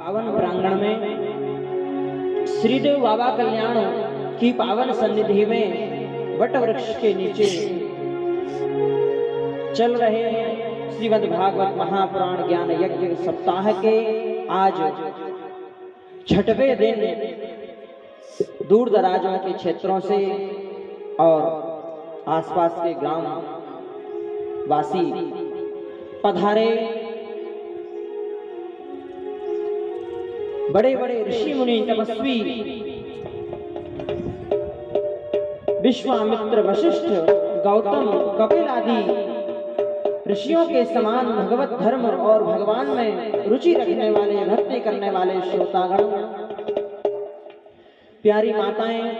पावन प्रांगण में श्रीदेव बाबा कल्याण की पावन सन्निधि में वट वृक्ष के नीचे चल रहे श्रीमद् भागवत महापुराण ज्ञान यज्ञ सप्ताह के आज छठवें दिन दूर दराजों के क्षेत्रों से और आसपास के ग्राम वासी पधारे बड़े बड़े ऋषि मुनि तपस्वी विश्वामित्र वशिष्ठ गौतम कपिल आदि ऋषियों के समान भगवत धर्म और भगवान में रुचि रखने वाले भक्ति करने वाले श्रोतागण, प्यारी माताएं,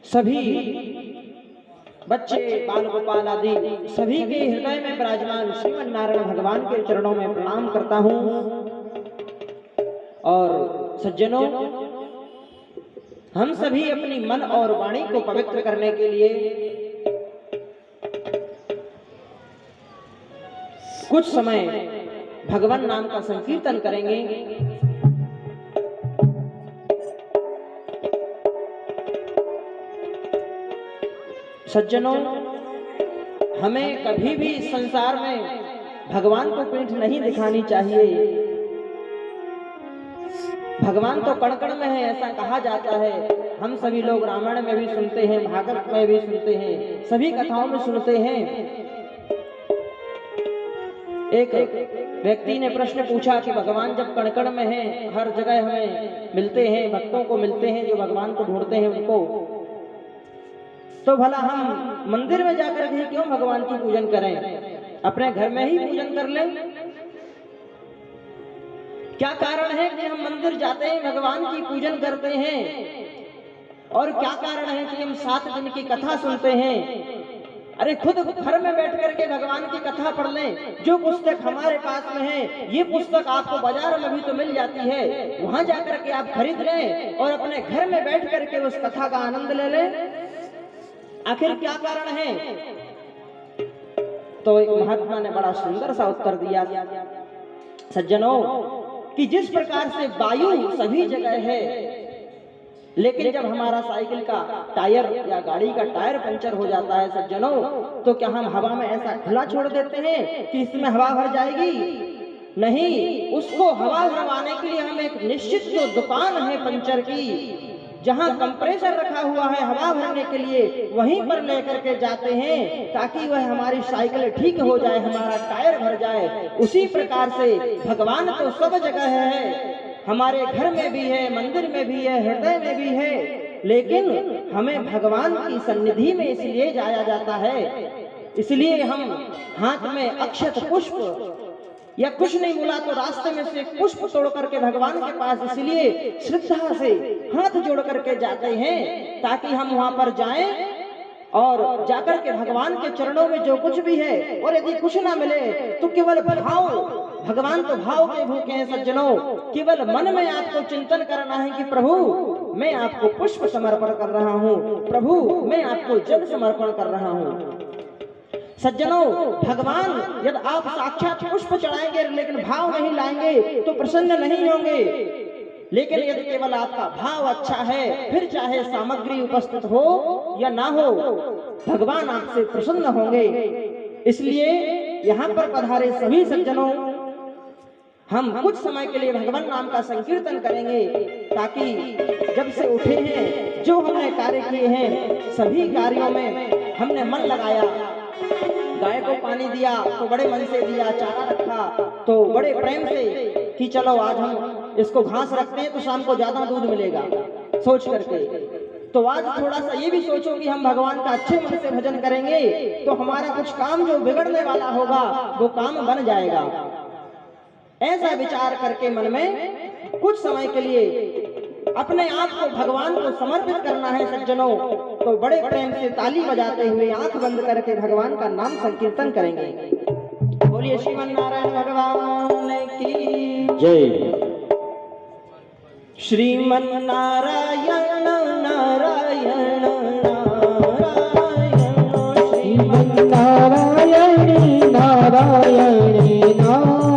सभी बच्चे बाल गोपाल आदि सभी के हृदय में विराजमान श्रीमन नारायण भगवान के चरणों में प्रणाम करता हूं। और सज्जनों, हम सभी अपनी मन और वाणी को पवित्र करने के लिए कुछ समय भगवान नाम का संकीर्तन करेंगे। सज्जनों, हमें कभी भी संसार में भगवान को पीठ नहीं दिखानी चाहिए। भगवान तो कण कण में है, ऐसा कहा जाता है। हम सभी लोग रामायण में भी सुनते हैं, भागवत में भी सुनते हैं, सभी कथाओं में सुनते हैं। एक व्यक्ति ने प्रश्न पूछा कि भगवान जब कण कण में है, हर जगह हमें मिलते हैं, भक्तों को मिलते हैं जो भगवान को ढूंढते हैं उनको, तो भला हम मंदिर में जाकर के क्यों भगवान की पूजन करें? अपने घर में ही पूजन कर लें। क्या कारण है कि हम मंदिर जाते हैं, भगवान की पूजन करते हैं, और क्या कारण है कि हम 7 दिन की कथा सुनते हैं? अरे खुद घर में बैठ करके भगवान की कथा पढ़ लें। जो पुस्तक हमारे पास में है, ये पुस्तक आपको बाजार में भी तो मिल जाती है, वहां जाकर के आप खरीद लें और अपने घर में बैठ करके उस कथा का आनंद ले लें। आखिर क्या कारण है? तो एक महात्मा ने बड़ा सुंदर सा उत्तर दिया, सज्जनों, कि जिस प्रकार से वायु सभी जगह है, लेकिन जब हमारा साइकिल का टायर या गाड़ी का टायर पंचर हो जाता है सज्जनों, तो क्या हम हवा में ऐसा खुला छोड़ देते हैं कि इसमें हवा भर जाएगी? नहीं, उसको हवा भरवाने के लिए हम एक निश्चित जो दुकान है पंचर की, जहां कंप्रेसर रखा हुआ है हवा भरने के लिए, वहीं पर लेकर के जाते हैं ताकि वह हमारी साइकिल ठीक हो जाए, हमारा टायर भर जाए। उसी प्रकार से भगवान तो सब जगह है, हमारे घर में भी है, मंदिर में भी है, हृदय में भी है, लेकिन हमें भगवान की सन्निधि में इसलिए जाया जाता है, इसलिए हम हाथ में अक्षत पुष्प या कुछ नहीं मिला तो रास्ते में से पुष्प तोड़ करके भगवान के पास इसलिए श्रद्धा से हाथ जोड़ करके जाते हैं ताकि हम वहां पर जाएं और जाकर के भगवान के चरणों में जो कुछ भी है, और यदि कुछ ना मिले तो केवल भाव, भगवान तो भाव के भूखे हैं सज्जनों, केवल मन में आपको चिंतन करना है कि प्रभु मैं आपको पुष्प समर्पण कर रहा हूँ, प्रभु मैं आपको जल समर्पण कर रहा हूँ। सज्जनों, भगवान यदि आप साक्षात पुष्प चढ़ाएंगे लेकिन भाव नहीं लाएंगे तो प्रसन्न नहीं होंगे, लेकिन यदि केवल आपका भाव अच्छा है, फिर चाहे सामग्री उपस्थित हो या ना हो, भगवान आपसे प्रसन्न होंगे। इसलिए यहाँ पर पधारे सभी सज्जनों, हम कुछ समय के लिए भगवान नाम का संकीर्तन करेंगे ताकि जब से उठे हैं, जो हमने कार्य किए हैं, सभी कार्यों में हमने मन लगाया। गाय को पानी दिया तो बड़े मन से दिया, चारा रखा तो बड़े प्रेम से कि चलो आज हम इसको घास रखते हैं तो शाम को ज्यादा दूध मिलेगा सोच करके। तो आज थोड़ा सा ये भी सोचो कि हम भगवान का अच्छे मन से भजन करेंगे तो हमारा कुछ काम जो बिगड़ने वाला होगा वो काम बन जाएगा। ऐसा विचार करके मन में कुछ समय के लिए अपने आप को भगवान को समर्पित करना है सज्जनों। तो बड़े प्रेम से ताली बजाते हुए आंख बंद करके भगवान का नाम संकीर्तन करेंगे। बोलिए श्रीमन नारायण भगवान की जय। श्रीमन नारायण नारायण नारायण, श्रीमन नारायण नारायण नारायण।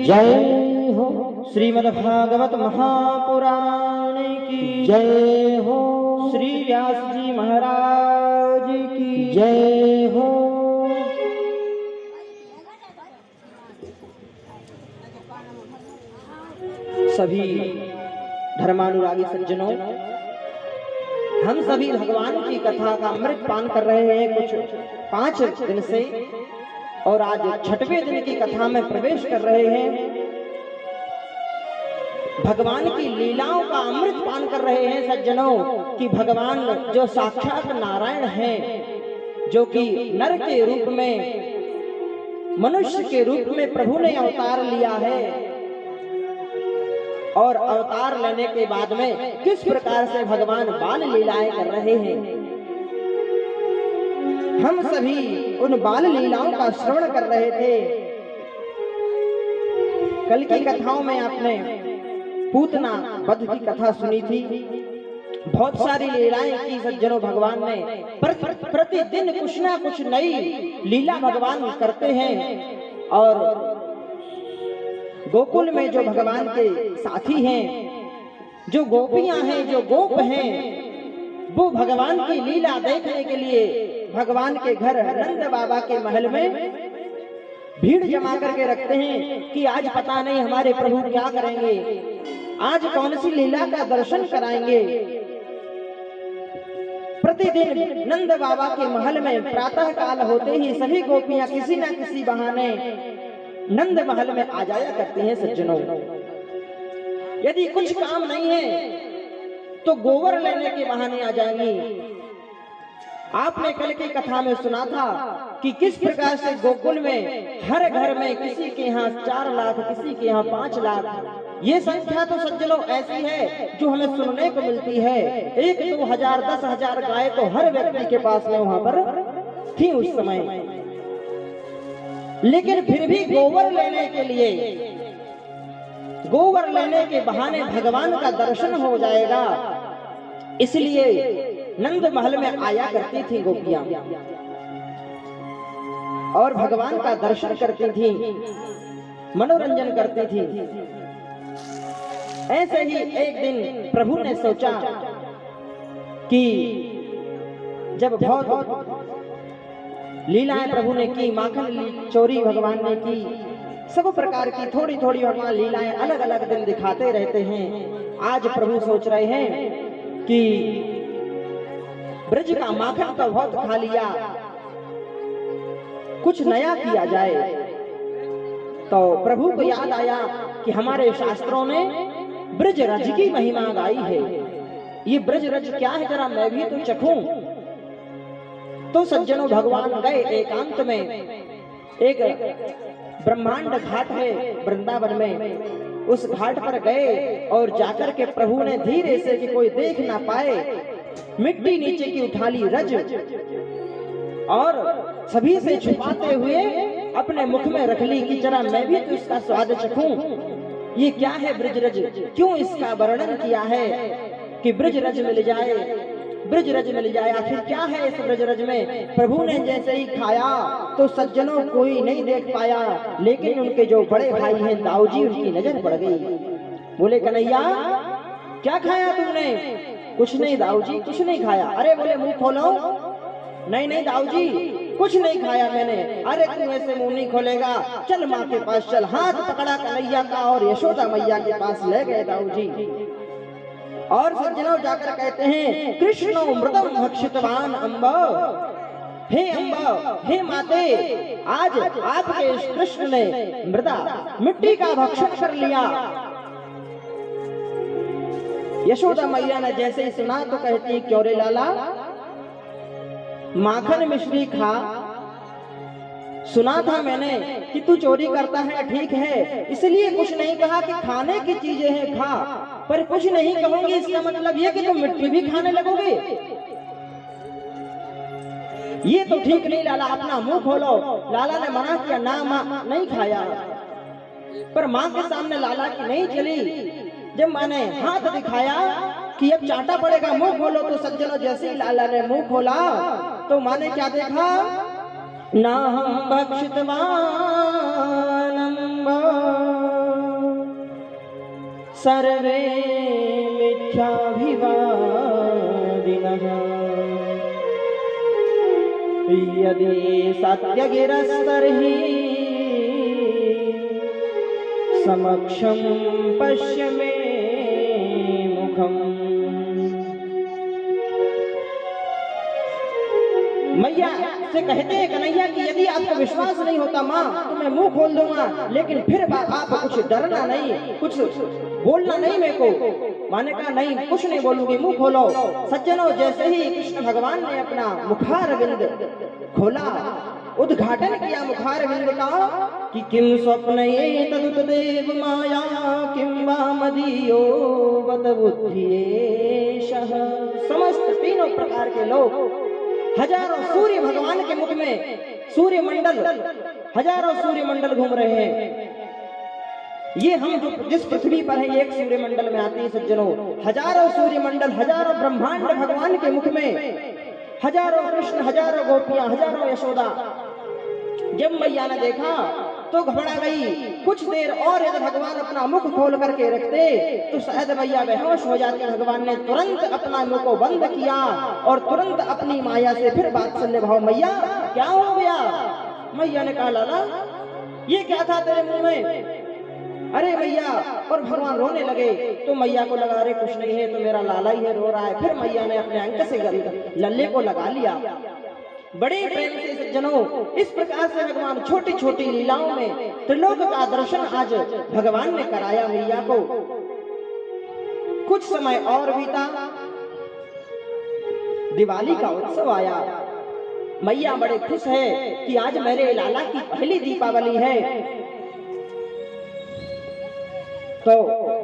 जय हो। श्रीमद्भागवत महापुराण की जय हो। श्री व्यास जी महाराज की जय हो। सभी धर्मानुरागी सज्जनों, हम सभी भगवान की कथा का अमृत पान कर रहे हैं कुछ 5 दिन से, और आज 6वें दिन की कथा में प्रवेश कर रहे हैं। भगवान की लीलाओं का अमृत पान कर रहे हैं सज्जनों, कि भगवान जो साक्षात नारायण हैं, जो कि नर के रूप में, मनुष्य के रूप में प्रभु ने अवतार लिया है, और अवतार लेने के बाद में किस प्रकार से भगवान बाल लीलाएं कर रहे हैं। हम सभी उन बाल लीलाओं का श्रवण कर रहे थे। कल की कथाओं में आपने पूतना वध की कथा सुनी थी। बहुत सारी लीलाएं की सज्जनों भगवान ने, प्रतिदिन कुछ ना कुछ नई लीला भगवान करते हैं। और गोकुल में जो भगवान के साथी हैं, जो गोपियां हैं, जो गोप हैं, वो भगवान की लीला देखने के लिए भगवान के घर नंद बाबा के महल में भीड़ जमा करके रखते हैं कि आज पता नहीं हमारे प्रभु क्या करेंगे, आज कौन सी लीला का दर्शन कराएंगे। प्रतिदिन नंद बाबा के महल में प्रातः काल होते ही सभी गोपियां किसी न किसी बहाने नंद महल में आ जाया करती हैं सज्जनों। यदि कुछ काम नहीं है तो गोबर लेने के बहाने आ जाएंगी। आपने कल की कथा में सुना था कि किस प्रकार से गोकुल में हर घर में किसी के यहाँ 4 लाख, किसी के यहाँ 5 लाख। ये संख्या तो सज्जनों ऐसी है जो हमें सुनने को मिलती है। 1, 2 हजार, 10 हजार गाय तो हर व्यक्ति के पास में वहां पर थी उस समय। लेकिन फिर भी गोबर लेने के लिए, गोबर लेने के बहाने भगवान का दर्शन हो जाएगा, इसलिए नंद महल में आया करती थी गोपियां और भगवान का दर्शन करती थी, मनोरंजन करती थी। ऐसे ही एक दिन प्रभु ने सोचा कि जब बहुत लीलाएं प्रभु ने की, माखन चोरी भगवान ने की, सब प्रकार की थोड़ी थोड़ी भगवान लीलाएं अलग अलग दिन दिखाते रहते हैं। आज प्रभु सोच रहे हैं कि ब्रज का माखन तो बहुत खा लिया, कुछ नया किया जाए। तो प्रभु को याद आया कि हमारे शास्त्रों ने ब्रज रज की महिमा गाई है। ये ब्रज रज क्या है, जरा मैं भी तो चखूं। तो सज्जनों भगवान गए एकांत में, एक ब्रह्मांड घाट है वृंदावन में, उस घाट पर गए और जाकर के प्रभु ने धीरे से कि कोई देख ना पाए मिट्टी नीचे की उठा ली रज और सभी से छुपाते हुए अपने मुख में रख ली कि जरा मैं भी तो इसका स्वाद चखूं। ये क्या है ब्रजरज, क्यों इसका वर्णन किया है कि ब्रजरज मिल जाए, ब्रजरज मिल जाए। आखिर क्या है इस ब्रजरज में? प्रभु ने जैसे ही खाया तो सज्जनों कोई नहीं देख पाया, लेकिन उनके जो बड़े भाई हैं दाऊजी, उनकी नजर पड़ गई। बोले कन्हैया क्या खाया तुमने? कुछ नहीं दाऊजी, कुछ नहीं खाया। अरे बोले मुंह खोलो। नहीं नहीं दाऊजी कुछ नहीं खाया मैंने। अरे तू ऐसे मुंह नहीं खोलेगा, चल माँ के पास चल। हाथ पकड़ा कन्हैया का और यशोदा मैया के पास ले गए दाऊजी। और सज्जनों जाकर कहते हैं कृष्णो मृतम भक्षितवान अम्ब, हे अम्ब हे माते, आज आपके इस कृष्ण ने मृदा मिट्टी का भक्षण कर लिया। यशोदा मैया ने जैसे ही सुना तो कहती है क्यों रे लाला, माखन मिश्री खा। सुना था मैंने कि तू चोरी करता है, ठीक है, इसलिए कुछ नहीं कहा कि खाने की चीजें हैं खा, पर कुछ नहीं कहूंगी इसका मतलब ये कि तुम मिट्टी भी खाने लगोगे। ये तो ठीक नहीं लाला, अपना मुंह खोलो। लाला ने मना किया, ना माँ नहीं खाया। पर माँ के सामने लाला की नहीं चली। जब माँ ने हाथ दिखाया कि अब चाटा पड़ेगा, मुंह खोलो, तो सज्जनों जैसे ही लाला ने मुंह खोला तो माँ ने क्या देखा? ना हम भक्षितवान सर्वे मिथ्याभिवादिनः यदि सत्यगिरस्तर्हि समक्षं पश्य मे मुखम्। मैया से कहते हैं कन्हैया कि यदि आपको विश्वास नहीं होता माँ तो मैं मुंह खोल दूंगा, लेकिन फिर आप कुछ डरना नहीं, कुछ बोलना नहीं मेरे को। माँ ने कहा नहीं कुछ नहीं बोलूंगी, मुंह खोलो। सज्जनों जैसे ही कृष्ण भगवान ने अपना मुखारविंद खोला, उद्घाटन किया मुखारविंद का कि किम स्वप्नये तदुतदेव माया किम वा मदीयो बत बुद्धियेशः। समस्त तीनों प्रकार के लोग, हजारों सूर्य भगवान के मुख में सूर्य मंडल, हजारों सूर्य मंडल घूम रहे हैं। ये हम जो जिस पृथ्वी पर है एक सूर्य मंडल में आती है सज्जनों, हजारों सूर्य मंडल, हजारों ब्रह्मांड भगवान के मुख में, हजारों कृष्ण, हजारों गोपियां, हजारों यशोदा। जब मैया ने देखा तो घबरा गई। कुछ देर और यदि भगवान अपना मुख खोल करके रखते तो शायद मैया बेहोश हो जाती। भगवान ने तुरंत अपना मुख को बंद किया और तुरंत अपनी माया से फिर वात्सल्य भाव, मैया क्या हो गया? मैया ने कहा लाला ये क्या था तेरे मुंह में? अरे मैया, और भगवान रोने लगे। तो मैया को लगा अरे कुछ नहीं है, तो मेरा लाला ही है, रो रहा है। फिर मैया ने अपने अंक से लल्ले को लगा लिया। बड़े प्रेम से सज्जनों इस प्रकार से भगवान छोटी छोटी लीलाओं में त्रिलोक का दर्शन आज भगवान ने कराया मैया को। कुछ समय और बीता, दिवाली का उत्सव आया। मैया बड़े खुश है कि आज मेरे लाला की पहली दीपावली है। तो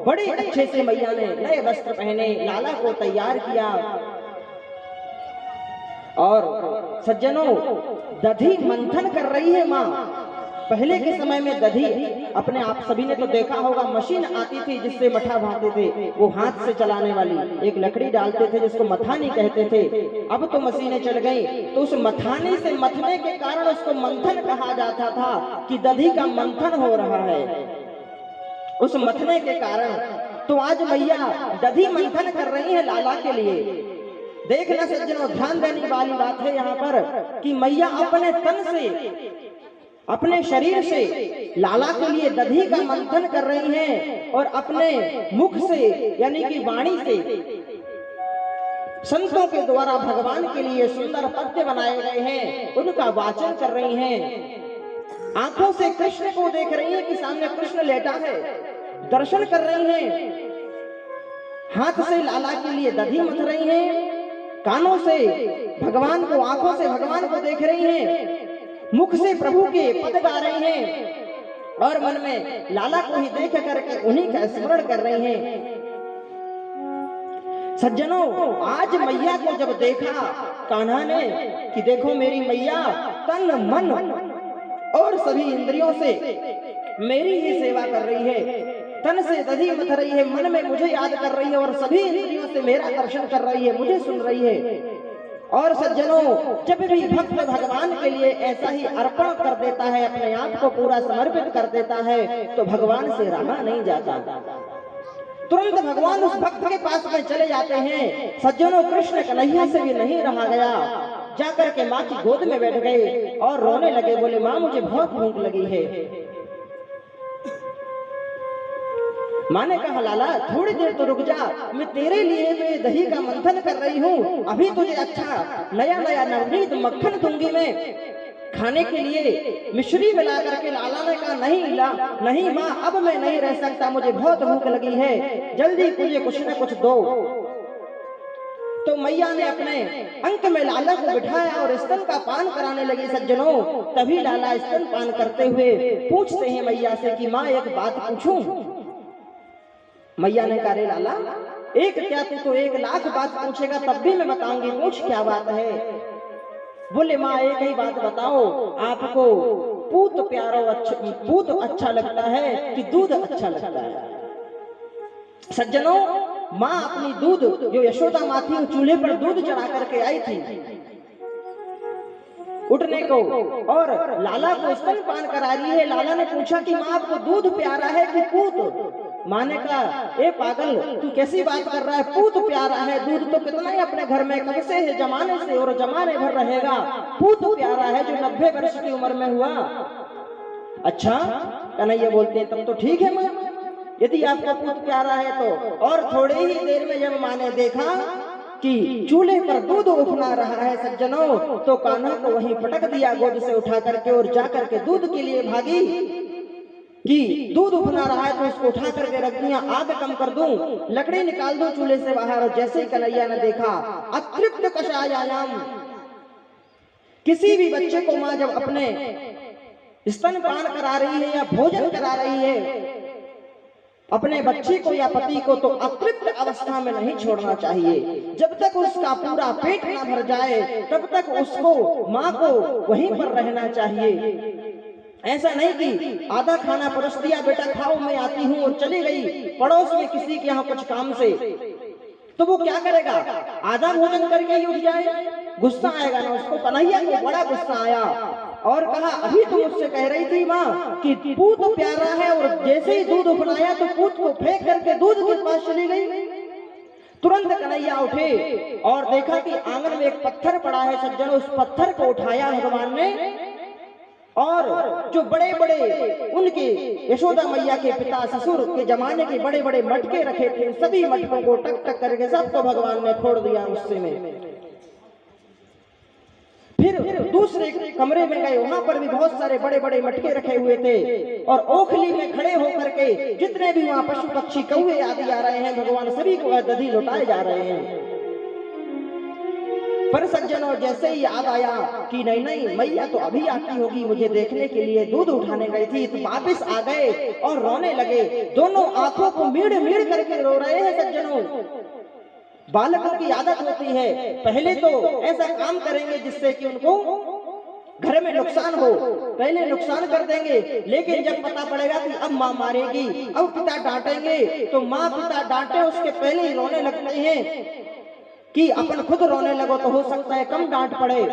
बड़े अच्छे से मैया ने नए वस्त्र पहने, लाला को तैयार किया। और सज्जनों दधी मंथन कर रही है माँ। पहले के समय में दधी अपने आप सभी ने तो देखा होगा, मशीन आती थी जिससे मठा भाते थे, वो हाथ से चलाने वाली एक लकड़ी डालते थे जिसको मथानी कहते थे। अब तो मशीनें चल गई, तो उस मथानी से मथने के कारण उसको मंथन कहा जाता था कि दधी का मंथन हो रहा है उस मथने के कारण। तो आज मैया दधी मंथन कर रही है लाला के लिए। देखना सज्जनों ध्यान देने वाली बात है यहाँ पर कि मैया अपने तन से, अपने शरीर से लाला के लिए दधी का मंथन कर रही हैं और अपने मुख से यानी कि वाणी से संतों के द्वारा भगवान के लिए सुंदर पद्य बनाए गए हैं उनका वाचन कर रही हैं। आंखों से कृष्ण को देख रही हैं कि सामने कृष्ण लेटा है, दर्शन कर रही हैं। हाथ से लाला के लिए दधी मथ रही हैं, कानों से भगवान को, आंखों से भगवान को देख रही हैं, मुख से प्रभु के पद गा रही हैं। और मन में लाला को ही देख करके उन्हीं का स्मरण कर रही हैं। सज्जनों, आज मैया को जब देखा कान्हा ने कि देखो मेरी मैया तन मन और सभी इंद्रियों से मेरी ही सेवा कर रही है, तन से दधी मथ रही है, मन में मुझे याद कर रही है और सभी इंद्रियों से मेरा दर्शन कर रही है, मुझे सुन रही है। और सज्जनों, जब भी भक्त भगवान के लिए ऐसा ही अर्पण कर देता है, अपने आप को पूरा समर्पित कर देता है, तो भगवान से रहा नहीं जाता। तुरंत भगवान उस भक्त के पास में चले जाते हैं। सज्जनों, कृष्ण कन्हैया से भी नहीं रहा गया, जाकर के माँ की गोद में बैठ गए और रोने लगे। बोले माँ, मुझे बहुत भूख लगी है। माँ ने कहा लाला थोड़ी देर तो रुक जा, मैं तेरे लिए तो ये दही का मंथन कर रही हूँ, अभी तुझे अच्छा नया नया नवनीत मक्खन दूंगी मैं खाने के लिए। मिश्री मिला करके लाला ने कहा नहीं माँ, अब मैं नहीं रह सकता, मुझे बहुत भूख लगी है, जल्दी मुझे कुछ न कुछ दो। तो मैया ने अपने अंक में लाला को बिठाया और स्तन का पान कराने लगी। सज्जनों, तभी लाला स्तन पान करते हुए पूछते हैं मैया से कि माँ एक बात पूछूं। मैया ने कहा रे लाला, एक क्या तू तो 1,00,000 बात पूछेगा तब भी मैं बताऊंगी, पूछ क्या बात है। बोले माँ एक ही बात बताओ, आपको पूत अच्छा लगता है कि दूध अच्छा लगता है। सज्जनों, माँ अपनी दूध जो यशोदा माँ थी चूल्हे पर दूध चढ़ा करके आई थी उठने को और लाला को स्तन पान करा रही है। लाला ने पूछा कि माँ आपको दूध प्यारा है कि पूत? माँ ने कहा ए पागल, तू कैसी बात कर रहा है, पूत प्यारा है, दूध तो कितना ही अपने घर में कब से है, जमाने से और जमाने भर रहेगा। पूत प्यारा है जो 90 वर्ष की उम्र में हुआ। अच्छा, कन्हैया बोलते हैं तब तो ठीक है माँ, यदि आपका पूत प्यारा है तो। और थोड़े ही देर में जब माँ ने देखा कि चूल्हे पर दूध उफना रहा है सज्जनों, तो कान्हा को वहीं पटक दिया गोद से उठा करके और जा करके दूध के लिए भागी कि दूध उफना रहा है तो इसको उठा करके रख दिया, आग कम कर दूं, लकड़ी निकाल दूं चूल्हे से बाहर। और जैसे ही कन्हैया ने देखा अतृप्त कषायाम, किसी भी बच्चे को माँ जब अपने स्तनपान करा रही है या भोजन करा रही है अपने बच्चे को या पति को, तो अतृप्त अवस्था में नहीं छोड़ना चाहिए। जब तक उसका पूरा पेट ना भर जाए तब तक उसको माँ को वहीं पर रहना चाहिए। ऐसा नहीं कि आधा खाना परोस दिया, बेटा खाओ मैं आती हूँ, और चली गई पड़ोस में किसी के यहाँ कुछ काम से, तो वो क्या करेगा, आधा भोजन करके ही उठ जाए, गुस्सा आएगा ना उसको। कन्हैया को बड़ा गुस्सा आया और कहा अभी तो मुझसे कह रही थी माँ कि पूत प्यारा है, और जैसे ही दूध उफनाया तो पूत को फेंक करके दूध के पास चली गई। तुरंत कन्हैया उठे और देखा कि आंगन में एक पत्थर पड़ा है सज्जनों, उस पत्थर को उठाया भगवान ने और जो बड़े बड़े उनके यशोदा मैया के पिता ससुर के जमाने के बड़े बड़े मटके रखे थे, सभी मटकों को टक टक करके सबको भगवान ने फोड़ दिया उससे में। फिर दूसरे कमरे में गए, वहां पर भी बहुत सारे बड़े बड़े मटके रखे हुए थे और ओखली में खड़े होकर के जितने भी वहां पशु पक्षी कौवे आदि आ रहे हैं, भगवान सभी को दधी लौटाए जा रहे हैं। पर सज्जनों, जैसे ही याद आया कि नहीं मैया तो अभी आती होगी मुझे देखने के लिए, दूध उठाने गई थी, तो वापिस आ गए और रोने लगे। दोनों आंखों को मीड़ मीड़ करके रो रहे हैं सज्जनों। बालकों की आदत होती है, पहले तो ऐसा काम करेंगे जिससे कि उनको घर में नुकसान हो, पहले नुकसान कर देंगे, लेकिन जब पता पड़ेगा कि अब माँ मारेगी, अब पिता डांटेंगे, तो माँ पिता डांटे उसके पहले ही रोने लगते हैं कि अपन खुद रोने लगो तो हो सकता है कम डांट पड़े।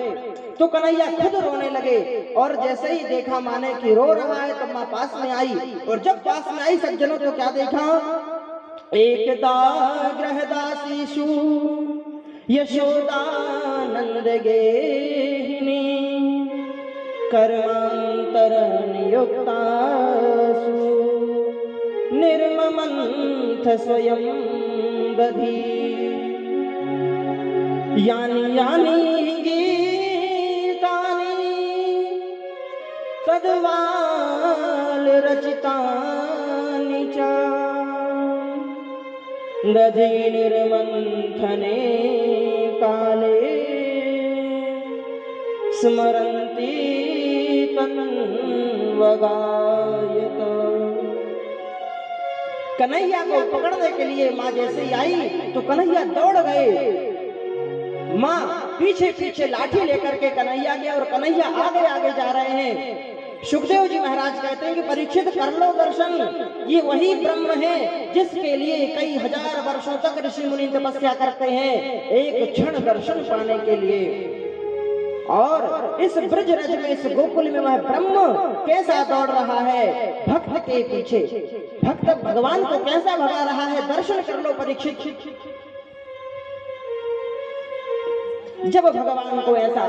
तो कन्हैया खुद रोने लगे और जैसे ही देखा माँ ने कि रो रहा है तो माँ पास में आई, और जब पास में आई सज्जनों तो क्या देखा, एकदा गृहदासीषु यशोदानंद गेहिनी कर्मांतर नियुक्तासु निर्ममंथ स्वयं दधी यानी यानी गीतानि तद्वाल रचितानि च दधी निर्मंथने काले स्मरन्ति तन्वगायते। कन्हैया को पकड़ने के लिए माँ जैसे ही आई तो कन्हैया दौड़ गए। माँ पीछे पीछे लाठी लेकर के कन्हैया के, और कन्हैया आगे आगे जा रहे हैं। सुखदेव जी महाराज कहते हैं कि परीक्षित कर लो दर्शन, ये वही ब्रह्म है जिसके लिए कई हजार वर्षों तक ऋषि मुनि तपस्या करते हैं एक क्षण दर्शन पाने के लिए। और इस ब्रज रज में, इस गोकुल में वह ब्रह्म कैसा दौड़ रहा है भक्त के पीछे, भक्त भगवान को कैसा भगा रहा है, दर्शन कर लो परीक्षित। जब भगवान को ऐसा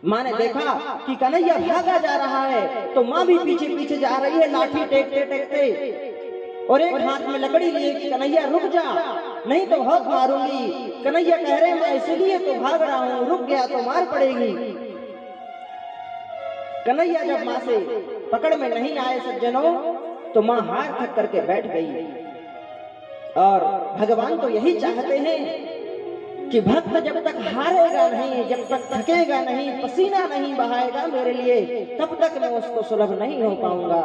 माँ ने देखा कि कन्हैया भागा जा रहा है तो माँ भी पीछे पीछे जा रही है लाठी टेकते टेकते, और एक हाथ में लकड़ी लिए कि कन्हैया रुक जा नहीं तो बहुत मारूंगी। कन्हैया कह रहे मैं इसलिए तो भाग रहा हूँ, रुक गया तो मार पड़ेगी। कन्हैया जब माँ से पकड़ में नहीं आए सज्जनों तो माँ हार थक करके बैठ गई। और भगवान तो यही चाहते हैं कि भक्त जब तक हारेगा नहीं, जब तक थकेगा नहीं, पसीना नहीं बहाएगा मेरे लिए, तब तक मैं उसको सुलभ नहीं हो पाऊंगा।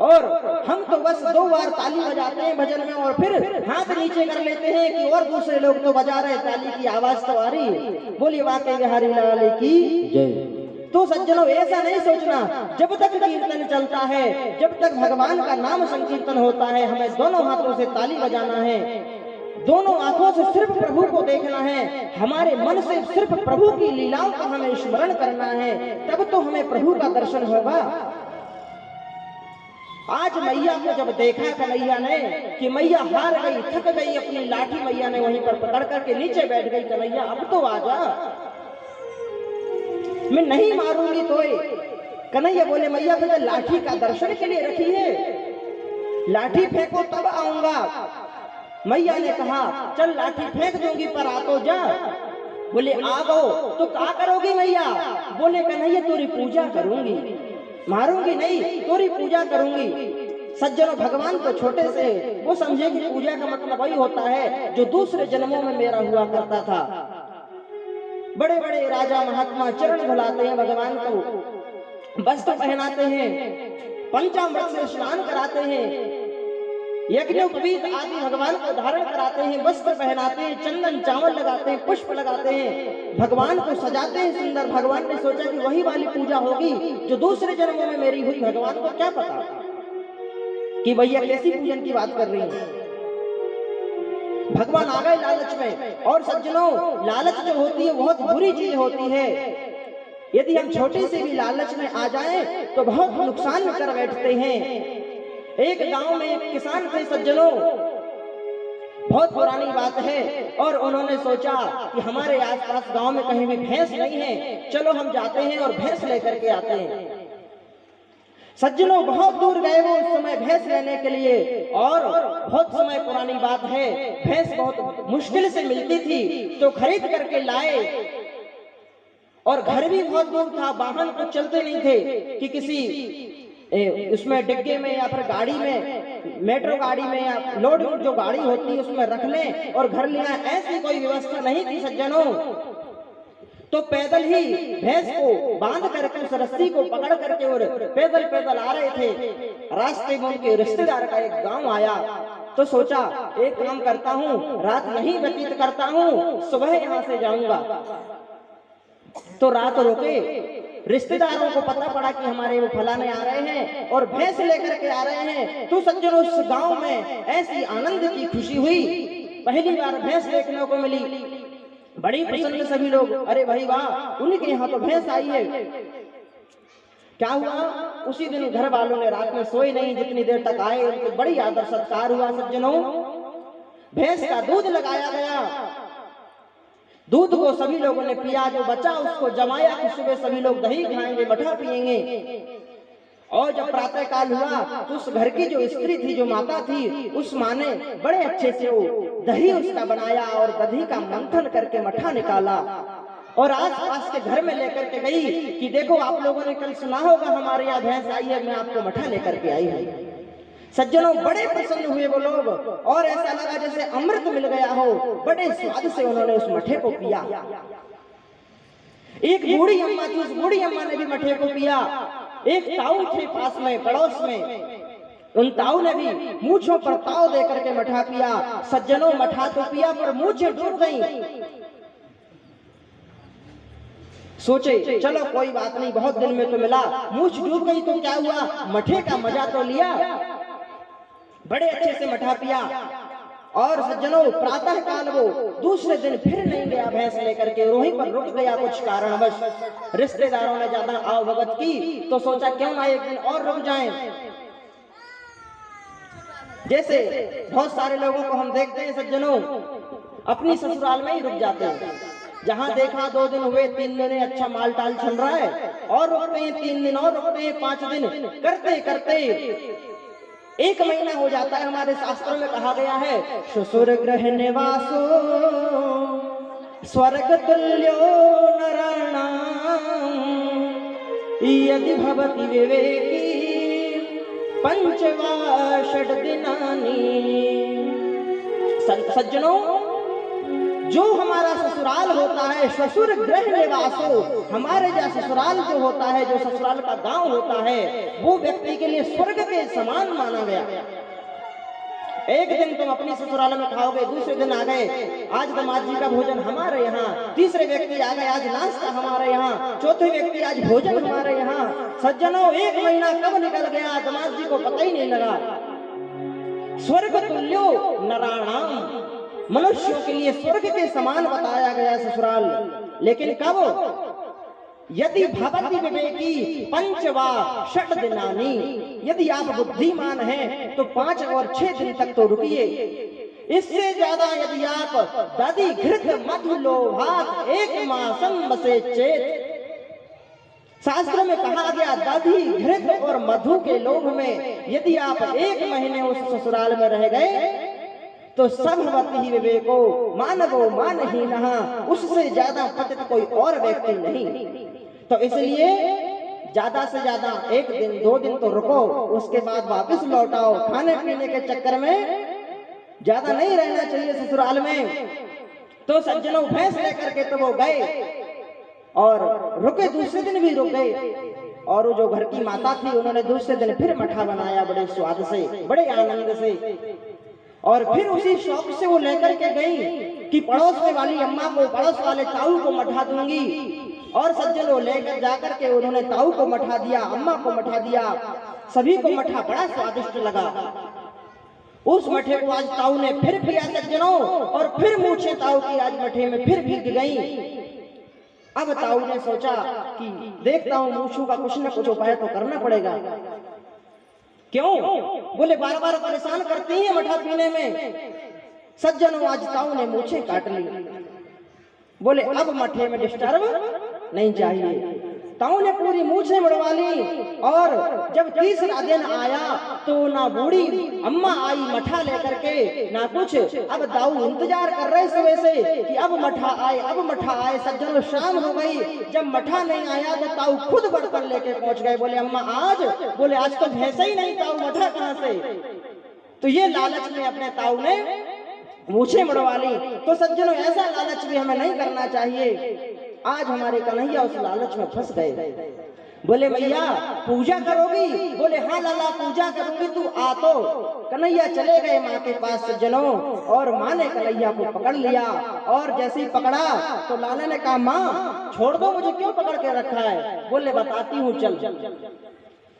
और हम तो बस 2 बार ताली बजाते हैं भजन में और फिर हाथ नीचे कर लेते हैं कि और दूसरे लोग तो बजा रहे, ताली की आवाज तो आ रही, बोलिए वाकई बिहारी लाल की जय। तो सज्जनों ऐसा नहीं सोचना, जब तक कीर्तन चलता है, जब तक भगवान का नाम संकीर्तन होता है, हमें दोनों हाथों से ताली बजाना है, दोनों आंखों से सिर्फ प्रभु को देखना है, हमारे मन से सिर्फ प्रभु की लीलाओं का हमें स्मरण करना है, तब तो हमें प्रभु का दर्शन होगा। आज मैया को जब देखा कन्हैया ने कि मैया हार गई, थक गई, अपनी लाठी मैया ने वहीं पर पकड़ करके नीचे बैठ गई। कन्हैया अब तो आजा, मैं नहीं मारूंगी तोए। कन्हैया बोले मैया मैंने लाठी का दर्शन के लिए रखी है, लाठी फेंको तब आऊंगा। मैया ने कहा चल लाठी फेंक दूंगी पर आ तो जा। बोले आ गो तो क्या करोगी मैया? बोले कन्हैया तेरी पूजा करूंगी, मारूंगी नहीं, तेरी पूजा करूंगी। सज्जनों भगवान को छोटे से वो समझे कि पूजा का मतलब वही होता है जो दूसरे जन्मों में मेरा हुआ करता था। बड़े बड़े राजा महात्मा चरण धुलाते हैं भगवान को, वस्त्र पहनाते हैं, पंचामृत से स्नान कराते हैं, यज्ञोपवीत आदि भगवान को धारण कराते हैं, वस्त्र पहनाते हैं, चंदन चावल लगाते हैं, पुष्प लगाते हैं, भगवान को सजाते हैं सुंदर। भगवान ने सोचा कि वही वाली पूजा होगी जो दूसरे जन्मों में मेरी हुई। भगवान को क्या पता कि भैया कैसी पूजन की बात कर रही है। भगवान आ गए लालच में, और सज्जनों लालच जो होती है बहुत बुरी चीज होती है। यदि हम छोटे से भी लालच में आ जाएं तो बहुत नुकसान कर बैठते हैं। एक गांव में एक किसान थे सज्जनों, बहुत पुरानी बात है, और उन्होंने सोचा कि हमारे आसपास गांव में कहीं भी भैंस नहीं है, चलो हम जाते हैं और भैंस लेकर के आते हैं। सज्जनों बहुत दूर गए वो उस समय भैंस लेने के लिए, और बहुत समय पुरानी बात है, भैंस बहुत मुश्किल से मिलती थी तो खरीद करके लाए, और घर भी बहुत दूर था, वाहन कुछ चलते नहीं थे कि किसी उसमें डिग्गे में या फिर गाड़ी में, मेट्रो गाड़ी में या लोड जो गाड़ी होती है उसमें रख लें और घर ले आए, ऐसी कोई व्यवस्था नहीं थी सज्जनों। तो पैदल ही भैंस को बांध करके उस रस्सी को पकड़ करके और पैदल पैदल आ रहे थे। रास्ते में उनके रिश्तेदार का एक गांव आया, तो सोचा एक काम करता हूँ, रात यहीं व्यतीत करता हूँ, सुबह यहाँ से जाऊंगा। तो रात रुके, रिश्तेदारों को पता पड़ा कि हमारे वो फलाने आ रहे हैं और भैंस लेकर के आ रहे हैं। तो सज्जनों उस गांव में ऐसी आनंद की खुशी हुई, पहली बार भैंस देखने को मिली, बड़ी प्रसन्न सभी लोग, अरे भाई वाह उनके यहाँ तो भैंस आई है। क्या हुआ, उसी दिन घर वालों ने रात में सोए नहीं, जितनी देर तक आए उनके बड़ी आदर सत्कार हुआ। सज्जनों भैंस का दूध लगाया गया, दूध को सभी लोगों ने पिया, जो बचा उसको जमाया कि सुबह सभी लोग दही खाएंगे, मठा पिएंगे। और जब प्रातः काल हुआ तो उस घर की जो स्त्री थी, जो माता थी, उस माँ ने बड़े अच्छे से वो दही उसका बनाया और दही का मंथन करके मठा निकाला और आसपास के घर में लेकर के गई कि देखो आप लोगों ने कल सुना होगा हमारे यहाँ भैंस आई है, मैं आपको मठा लेकर के आई हूँ। सज्जनों बड़े प्रसन्न हुए वो लोग, और ऐसा लगा जैसे अमृत मिल गया हो, बड़े स्वाद से उन्होंने उस मठे को पिया। एक बूढ़ी अम्मा थी, उस बूढ़ी अम्मा ने भी मठे को पिया। एक ताऊ थे पास में, पड़ोस में। उन ताऊ ने भी मूंछों पर ताव दे करके मठा पिया। सज्जनों, मठा तो पिया पर मूंछें डूब गई। सोचे चलो कोई बात नहीं, बहुत दिन में तो मिला, मूंछ डूब गई तो क्या हुआ, मठे का मजा तो लिया। बड़े अच्छे से मठा पिया। और सज्जनों, प्रातः काल वो दूसरे दिन फिर नहीं गया भैंस लेकर के, वहीं पर रुक गया कुछ कारणवश। रिश्तेदारों ने ज्यादा आवभगत की तो सोचा क्यों ना एक दिन और रुक जाएं। जैसे बहुत सारे लोगों को हम देखते हैं सज्जनों, अपनी ससुराल में ही रुक जाते हैं। जहां देखा 2 दिन हुए, 3 दिन अच्छा माल टाल चल रहा है, और रुकते हैं 3 दिन, और रुकते हैं 5 दिन, करते करते 1 महीना हो जाता है। हमारे शास्त्रों में कहा गया है, ससुर गृह निवासो स्वर्ग तुल्यो नराणाम यदि भवति विवेकी पंचवा षड दिनानि। सज्जनों, जो हमारा ससुराल होता है, ससुर गृह निवासो, हमारे जो ससुराल जो होता है, जो ससुराल का गांव होता है, वो व्यक्ति के लिए स्वर्ग के समान माना गया। एक दिन तुम अपनी ससुराल में खाओगे, दूसरे दिन आ गए आज दामाद जी का भोजन हमारे यहाँ, तीसरे व्यक्ति आ गए आज नाश्ता हमारे यहाँ, चौथे व्यक्ति आज भोजन हमारे यहाँ। सज्जनों, 1 महीना कब निकल गया दामाद जी को पता ही नहीं लगा। स्वर्ग तुल्यो नराणाम, मनुष्यों के लिए स्वर्ग के समान बताया गया ससुराल। लेकिन कब, यदि भवति विवेकी पंचवा षड दिनानि, यदि आप बुद्धिमान हैं तो 5 और 6 दिन तक तो रुकिए। इससे ज्यादा यदि आप दधि घृत मधु लोभात 1 मासम बसे चेत, शास्त्र में कहा गया दधि घृत और मधु के लोभ में यदि आप 1 महीने उस ससुराल में रह गए तो सर्ववत ही विवेको मानवो मानहीनः, उससे ज्यादा पतित कोई और व्यक्ति नहीं। तो इसलिए ज्यादा से ज्यादा 1 दिन 2 दिन तो रुको, उसके बाद वापस लौट आओ। खाने पीने के चक्कर में ज्यादा नहीं रहना चाहिए ससुराल में। तो सज्जनों, भैंस लेकर के तो वो गए और रुके, दूसरे दिन भी रुक गए। और वो जो घर की माता थी, उन्होंने दूसरे दिन फिर मठा बनाया बड़े स्वाद से, बड़े आनंद से। और फिर उसी शौक से वो लेकर के गई कि पड़ोस में वाली अम्मा को, पड़ोस वाले ताऊ को मठा दूंगी। और सज्जनों, लेकर जाकर के उन्होंने ताऊ को मठा दिया, अम्मा को मठा दिया, सभी को मठा बड़ा स्वादिष्ट लगा। उस मठे को आज ताऊ ने फिर पिया सज्जनों, और फिर मूछें ताऊ की आज मठे में फिर भीग गई। अब ताऊ ने सोचा कि देखता हूं मूछों का कुछ न कुछ उपाय तो करना पड़ेगा। क्यों? बोले बार बार परेशान करती है मठा पीने में। सज्जनों, आज ताऊ ने मूछें काट ली। बोले अब मठे में डिस्टर्ब नहीं चाहिए। ताऊ ने पूरी मूछें मुड़वा ली। और जब तीसरा दिन आया तो ना बूढ़ी अम्मा आई मठा लेकर के, ना कुछ। अब ताऊ इंतजार कर रहे सुबह से कि अब मठा आए, अब मठा आए। सज्जनों, शाम हो गई, जब मठा नहीं आया तो ताऊ खुद बर्तन लेके पहुंच गए। बोले अम्मा आज, बोले आज तो भैंस ही नहीं, ताऊ मठा कहां से। तो ये लालच में अपने ताऊ ने मूछें मुड़वा ली। तो सज्जनों, ऐसा लालच भी हमें नहीं करना चाहिए। आज हमारे कन्हैया उस लालच में फंस गए। बोले भैया पूजा करोगी? बोले हाँ लाला पूजा करूंगी, तू आ। तो कन्हैया चले गए माँ के पास सज्जनों, और माँ ने कन्हैया को पकड़ लिया। और जैसे ही पकड़ा तो लाला ने कहा माँ छोड़ दो, मुझे क्यों पकड़ के रखा है? बोले बताती हूँ, चल।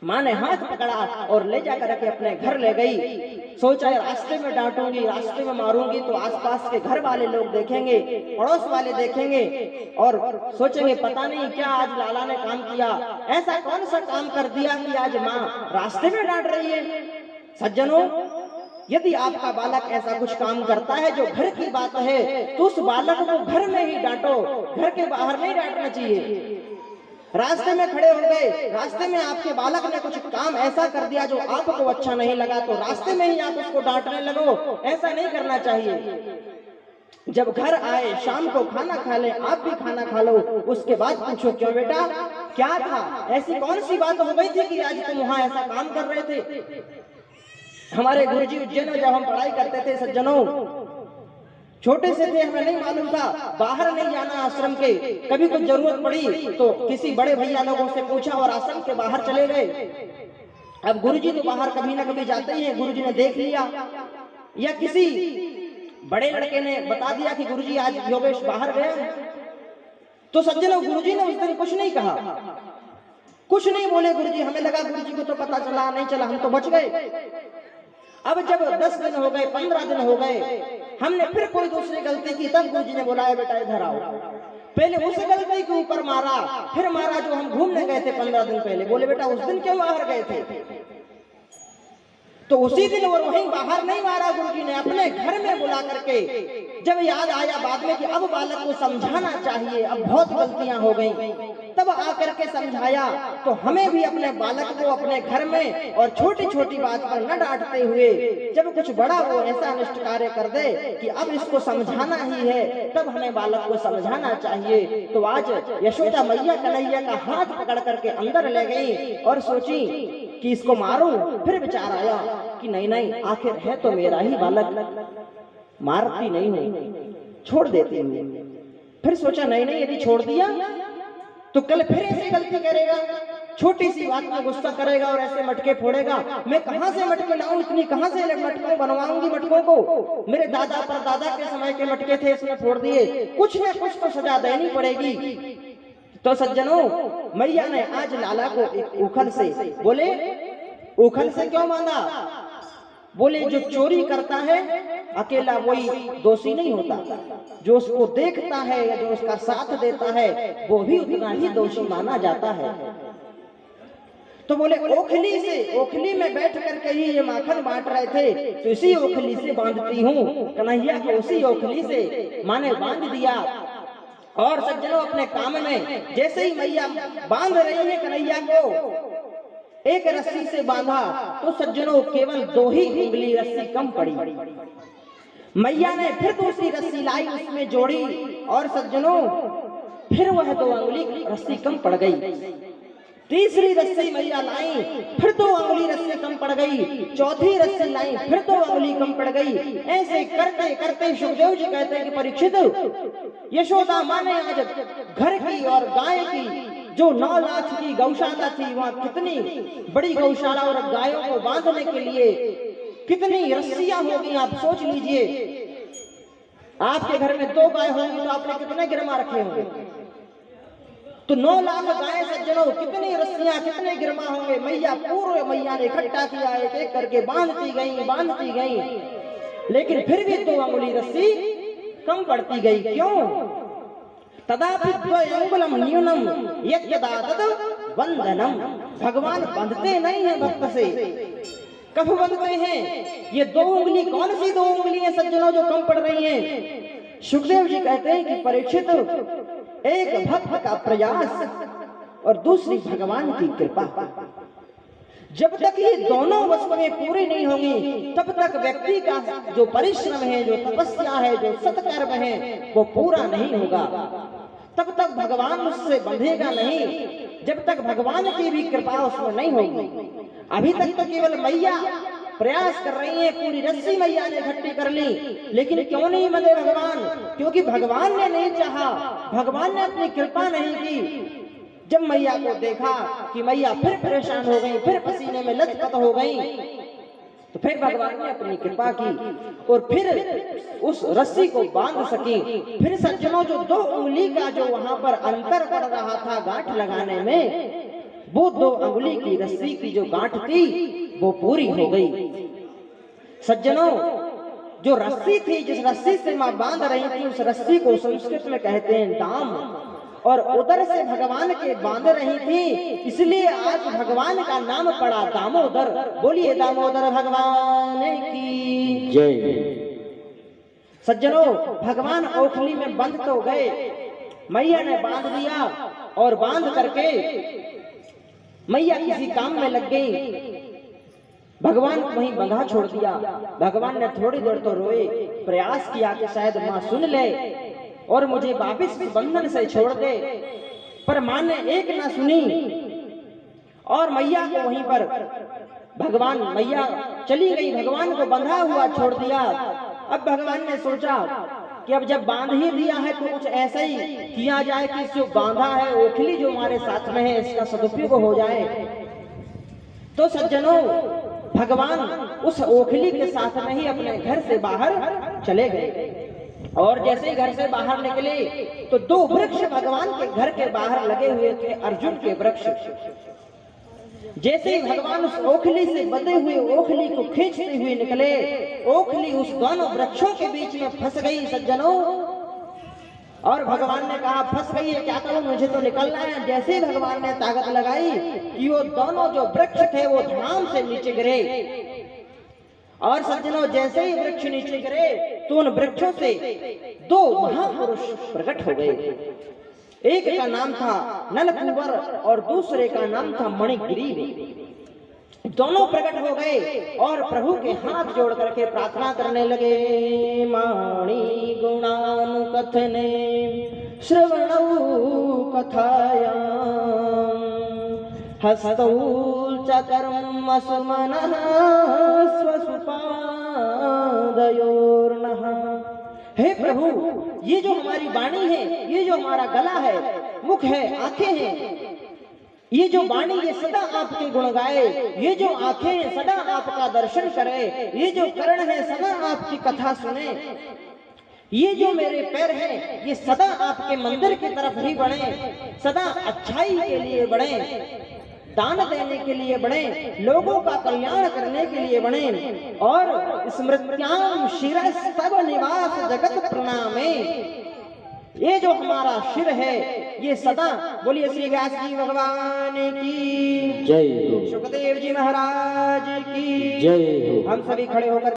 माँ ने हाथ पकड़ा और ले जाकर के अपने घर ले गई। सोचा रास्ते में डांटूंगी, रास्ते में मारूंगी तो आसपास के घर वाले लोग देखेंगे, पड़ोस वाले देखेंगे और सोचेंगे पता नहीं क्या आज लाला ने काम किया, ऐसा कौन सा काम कर दिया कि आज माँ रास्ते में डांट रही है। सज्जनों, यदि आपका बालक ऐसा कुछ काम करता है जो घर की बात है तो उस बालक को घर में ही डांटो, घर के बाहर नहीं डांटना चाहिए। रास्ते में खड़े हो गए, रास्ते में आपके बालक ने कुछ काम ऐसा कर दिया जो आपको अच्छा नहीं लगा तो रास्ते में ही आप उसको डांटने लगो, ऐसा नहीं करना चाहिए। जब घर आए शाम को खाना खा ले, आप भी खाना खा लो, उसके बाद पूछो क्यों बेटा क्या था, ऐसी कौन सी बात हो गई थी कि आज तुम वहां ऐसा काम कर रहे थे। हमारे गुरुजी उज्जैन में जब हम पढ़ाई करते थे सज्जनों, छोटे से थे, हमें नहीं मालूम था, बाहर नहीं जाना आश्रम के। कभी कुछ जरूरत पड़ी तो किसी बड़े भैया लोगों से पूछा और आश्रम के बाहर चले गए। अब गुरुजी तो बाहर कभी ना कभी जाते ही हैं, गुरुजी ने देख लिया या किसी बड़े लड़के ने बता दिया कि गुरुजी आज योगेश बाहर गए, तो सज्जनों गुरुजी ने उस दिन कुछ नहीं कहा, कुछ नहीं बोले गुरुजी। हमें लगा गुरुजी को तो पता चला, नहीं चला, हम तो बच गए। अब जब 10 दिन हो गए, 15 दिन हो गए, हमने फिर कोई दूसरी गलती की, तब गुरुजी ने बुलाया, बेटा इधर आओ। पहले उस गलती के ऊपर मारा, फिर मारा जो हम घूमने गए थे 15 दिन पहले। बोले बेटा उस दिन क्यों बाहर गए थे? तो उसी दिन और वहीं बाहर नहीं मारा गुरुजी ने, अपने घर में बुला करके जब याद आया बाद में कि अब बालक को समझाना चाहिए, अब बहुत गलतियां हो गई, तब आकर के समझाया। तो हमें भी अपने बालक को अपने घर में और छोटी छोटी बात पर न डांटते हुए, जब कुछ बड़ा वो ऐसा अनिष्ट कार्य कर दे कि अब इसको समझाना ही है, तब हमें बालक को समझाना चाहिए। तो आज यशोदा मैया कन्हैया का हाथ पकड़ करके अंदर ले गई और सोची कि इसको मारूं। फिर विचार आया कि नहीं नहीं, आखिर है तो मेरा ही बालक, मारती नहीं हूं, छोड़ देती हूं। फिर सोचा नहीं नहीं, यदि छोड़ दिया तो कल फिर ऐसी गलती करेगा, छोटी सी बात में गुस्सा करेगा और ऐसे मटके फोड़ेगा। मैं कहां से मटके लाऊं, इतनी कहां से मटके बनवाऊंगी मटकों को? मेरे दादा परदादा के समय के मटके थे, इसमें फोड़ दिए, कुछ न कुछ तो सजा देनी पड़ेगी। तो सज्जनों, मैया ने आज लाला को एक उखल से, बोले उखल से क्यों माना? बोले जो चोरी करता है अकेला वही दोषी नहीं होता, जो उसको देखता है या जो उसका साथ देता है वो भी उतना ही दोषी माना जाता है। तो बोले ओखली से, ओखली में बैठ करके ही ये माखन बांट रहे थे, तो इसी ओखली से बांधती हूँ। कन्हैया को उसी ओखली से माने बांध दिया। और सज्जनों, अपने काम में जैसे ही मैया बांध रही है कन्हैया को, एक रस्सी से बांधा तो सज्जनों केवल 2 ही उंगली रस्सी कम पड़ी। मैया ने फिर दूसरी रस्सी लाई, उसमें जोड़ी, और सज्जनों फिर वह 2 उंगली रस्सी कम पड़ गई। तीसरी रस्सी मैया लाई, फिर 2 उंगली रस्सी कम पड़ गई। चौथी रस्सी लाई, फिर 2 उंगली कम पड़ गई। ऐसे करते करते सुखदेव जी कहते हैं कि परीक्षित, यशोदा माँ ने आज घर की और गाय की जो 9 लाख की गौशाला थी, वहां कितनी बड़ी गौशाला और गायों को बांधने के लिए कितनी रस्सियां होगी, आप सोच लीजिए। आपके घर में 2 गाय होंगी तो आपने कितने गिरमा रखे होंगे? तो 9 लाख गाय सज्जनों, कितनी रस्सियां, कितने गिरमा होंगे। मैया पूरे मैया ने इकट्ठा किया, एक एक करके बांधती गई, लेकिन फिर भी 2 उंगली रस्सी कम पड़ती गई। क्यों? तदापि द्वयंगुलम न्यूनम यद्यदा तद वंदनम। भगवान बंधते नहीं है भक्त से। कब बंधते हैं? ये 2 उंगली, कौन सी 2 उंगली है सज्जनों जो कम पड़ रही हैं? सुखदेव जी कहते हैं कि परीक्षित, एक भक्त का प्रयास और दूसरी भगवान की कृपा, जब तक ये दोनों वस्तुएं पूरी नहीं होंगी तब तक व्यक्ति का जो परिश्रम है, जो तपस्या है, जो सत्कर्म है, वो पूरा नहीं होगा। तब तक भगवान उससे बंधेगा नहीं, जब तक भगवान की भी कृपा उसमें नहीं होगी। अभी तक तो केवल मैया प्रयास कर रही है, पूरी रस्सी मैया ने इकट्ठी कर ली, लेकिन क्यों नहीं बंधे भगवान? क्योंकि भगवान ने नहीं चाहा, भगवान ने अपनी कृपा नहीं की। जब मैया को देखा कि मैया फिर परेशान हो गई, फिर पसीने में लथपथ हो गई, तो फिर भगवान ने अपनी कृपा की और फिर उस रस्सी को बांध सकी। फिर सज्जनों, जो 2 उंगली का जो वहां पर अंतर पड़ रहा था गांठ लगाने में, वो 2 उंगली की रस्सी की जो गांठ थी वो पूरी हो गई। सज्जनों, जो रस्सी थी, जिस रस्सी से मां बांध रही थी, उस रस्सी को संस्कृत में कहते हैं दाम, और उधर से भगवान के बांध रही थी, इसलिए आज भगवान का नाम पड़ा दामोदर। बोलिए दामोदर भगवान की जय। सज्जनों, भगवान ओखली में बंद तो गए, मैया ने बांध दिया और बांध करके मैया किसी काम में लग गई। भगवान को वहीं बंधा छोड़ दिया। भगवान ने थोड़ी देर तो रोए, प्रयास किया कि शायद मां सुन ले और मुझे वापिस बंधन से छोड़ दे, पर मां ने एक ना सुनी और मैया को वहीं पर भगवान, मैया चली गई, भगवान को बंधा हुआ छोड़ दिया। अब भगवान ने सोचा कि अब जब बांध ही दिया है तो कुछ ऐसा ही किया जाए कि जो बांधा है ओखली जो हमारे साथ में है इसका सदुपयोग हो जाए। तो सज्जनों, भगवान उस ओखली के साथ में ही अपने घर से बाहर चले गए और जैसे ही घर से बाहर निकले तो दो वृक्ष भगवान के घर के बाहर लगे हुए थे, अर्जुन के वृक्ष। जैसे ही भगवान उस ओखली से बंधे हुए ओखली को खींचते हुए निकले, ओखली उस दोनों वृक्षों के बीच में फंस गई सज्जनों। और भगवान ने कहा फंस गई है, क्या करूं, मुझे तो निकलना है। जैसे ही भगवान ने ताकत लगाई कि वो दोनों जो वृक्ष थे वो धड़ाम से नीचे गिरे। और सज्जनों, जैसे ही वृक्ष नीचे गिरे तो उन वृक्षों से दो महापुरुष प्रकट हो गए। एक का नाम था नलकूबर और दूसरे का नाम था मणिग्रीव। दोनों प्रकट हो गए और प्रभु के हाथ जोड़ करके प्रार्थना करने लगे। माणि गुणानुकथने श्रवणौ कथायां हस्तौ च कर्मसु मनः स्वसुपादयोर्नः। हे प्रभु, ये जो हमारी वाणी है, ये जो हमारा गला है, मुख है, आंखें हैं, ये जो वाणी ये सदा आपके गुण गाए, ये जो आंखें सदा आपका दर्शन करे, ये जो कर्ण है सदा आपकी कथा सुने, ये जो मेरे पैर हैं ये सदा आपके मंदिर की तरफ ही बढ़े, सदा अच्छाई के लिए बढ़े, दान देने के लिए बढ़े, लोगों का कल्याण करने के लिए बढ़े। और स्मृत्याम शिरस्तव निवास जगत प्रणामे, ये जो हमारा शिर है ये सदा, बोलिए श्री व्यास जी भगवान की जय, सुखदेव जी महाराज की जय। हम सभी खड़े होकर